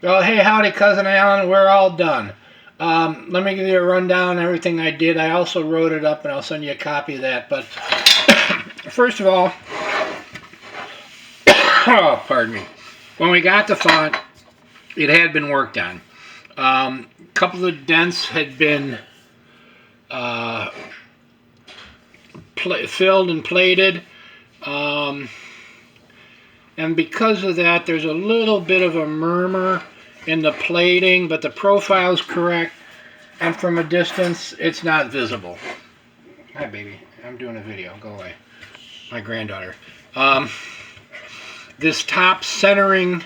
Well, hey, howdy, Cousin Alan. We're all done. Let me give you a rundown on everything I did. I also wrote it up, and I'll send you a copy of that. But first of all, oh, pardon me. When we got the font, it had been worked on. A couple of the dents had been filled and plated. And because of that, there's a little bit of a murmur in the plating, but the profile's correct, and from a distance, it's not visible. Hi, baby. I'm doing a video. Go away. My granddaughter. This top centering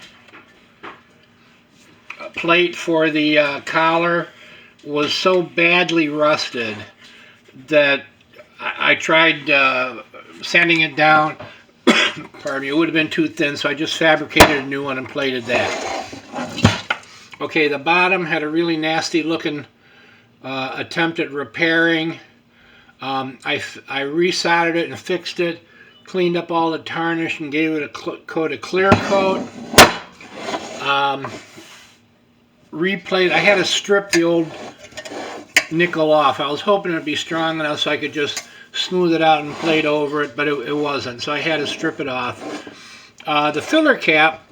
plate for the collar was so badly rusted that I tried sanding it down. Pardon me, it would have been too thin, so I just fabricated a new one and plated that. Okay, the bottom had a really nasty looking attempt at repairing. I resoldered it and fixed it, cleaned up all the tarnish and gave it a coat of clear coat. Replate. I had to strip the old nickel off. I was hoping it would be strong enough so I could just smooth it out and plate over it, but it wasn't, so I had to strip it off. The filler cap,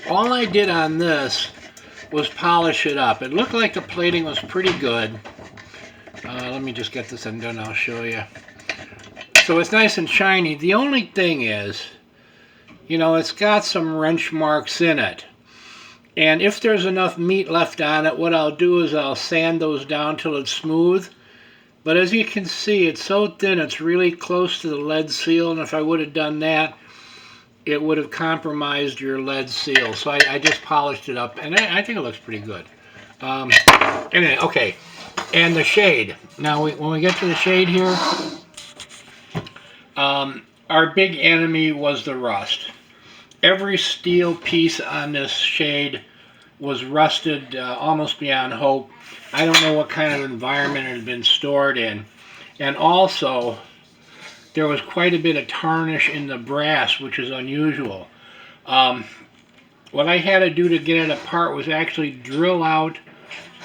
all I did on this was polish it up. It looked like the plating was pretty good. Let me just get this undone, I'll show you. So it's nice and shiny. The only thing is, you know, it's got some wrench marks in it. And if there's enough meat left on it, what I'll do is I'll sand those down till it's smooth. But as you can see, it's so thin, it's really close to the lead seal, and if I would have done that, it would have compromised your lead seal. So I just polished it up, and I think it looks pretty good. Anyway, okay, and the shade. Now, when we get to the shade here, our big enemy was the rust. Every steel piece on this shade was rusted almost beyond hope. I don't know what kind of environment it had been stored in. And also, there was quite a bit of tarnish in the brass, which is unusual. What I had to do to get it apart was actually drill out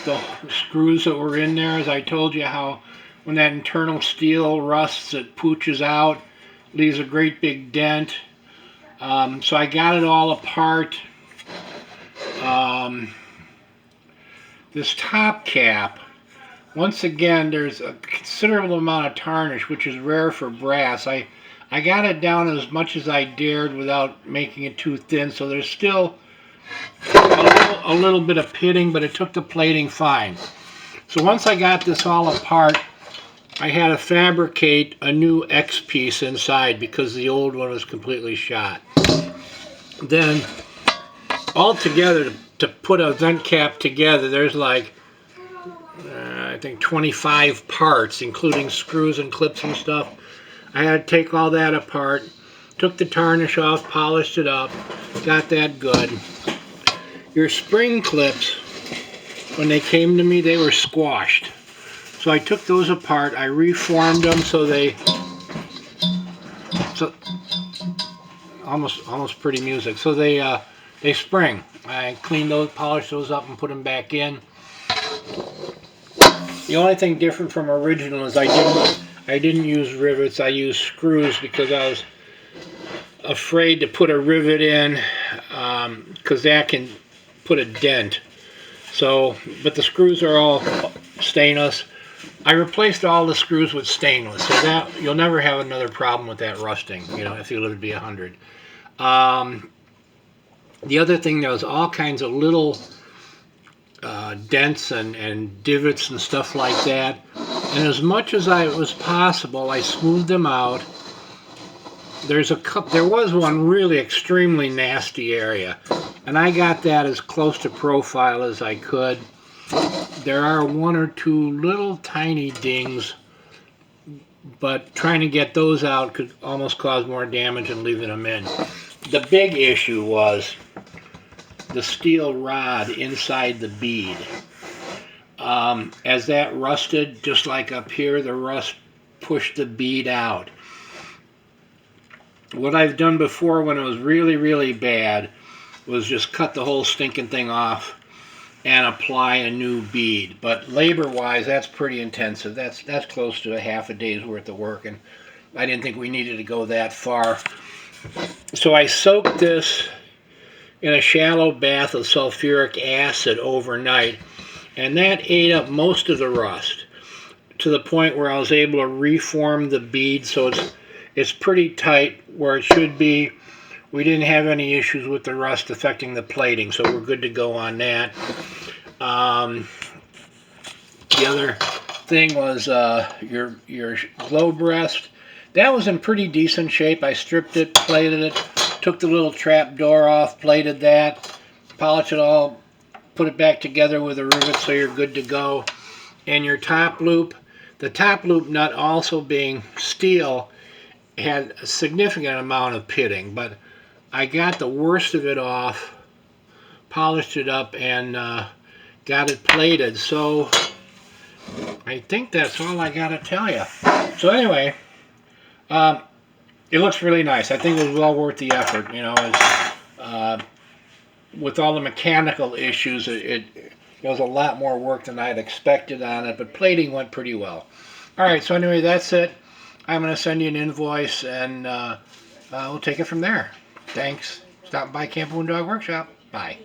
the screws that were in there. As I told you how when that internal steel rusts, it pooches out, leaves a great big dent. So I got it all apart. This top cap, once again, there's a considerable amount of tarnish, which is rare for brass. I got it down as much as I dared without making it too thin, so there's still a little bit of pitting, but it took the plating fine. So once I got this all apart, I had to fabricate a new X piece inside because the old one was completely shot. Then, altogether, to put a vent cap together, there's like, I think 25 parts, including screws and clips and stuff. I had to take all that apart, took the tarnish off, polished it up, got that good. Your spring clips, when they came to me, they were squashed. So I took those apart, I reformed them so almost pretty music. So they spring. I cleaned those, polished those up, and put them back in. The only thing different from original is I didn't use rivets. I used screws because I was afraid to put a rivet in because that can put a dent. So, but the screws are all stainless. I replaced all the screws with stainless, so that you'll never have another problem with that rusting. You know, if you live to be 100. The other thing, there was all kinds of little dents and divots and stuff like that. And as much as it was possible, I smoothed them out. There was one really extremely nasty area, and I got that as close to profile as I could. There are one or two little tiny dings, but trying to get those out could almost cause more damage than leaving them in. The big issue was the steel rod inside the bead. As that rusted, just like up here, the rust pushed the bead out. What I've done before when it was really, really bad was just cut the whole stinking thing off and apply a new bead. But labor-wise, that's pretty intensive. That's close to a half a day's worth of work, and I didn't think we needed to go that far. So I soaked this in a shallow bath of sulfuric acid overnight, and that ate up most of the rust to the point where I was able to reform the bead so it's pretty tight where it should be. We didn't have any issues with the rust affecting the plating, so we're good to go on that. The other thing was your globe rest. That was in pretty decent shape. I stripped it, plated it, took the little trap door off, plated that, polished it all, put it back together with a rivet so you're good to go. And your top loop, the top loop nut also being steel, had a significant amount of pitting, but I got the worst of it off, polished it up, and got it plated. So I think that's all I got to tell you. So anyway, it looks really nice. I think it was well worth the effort. You know, with all the mechanical issues, it was a lot more work than I had expected on it, but plating went pretty well. All right, so anyway, that's it. I'm going to send you an invoice, and we'll take it from there. Thanks. Stop by Camp Wound Dog Workshop. Bye.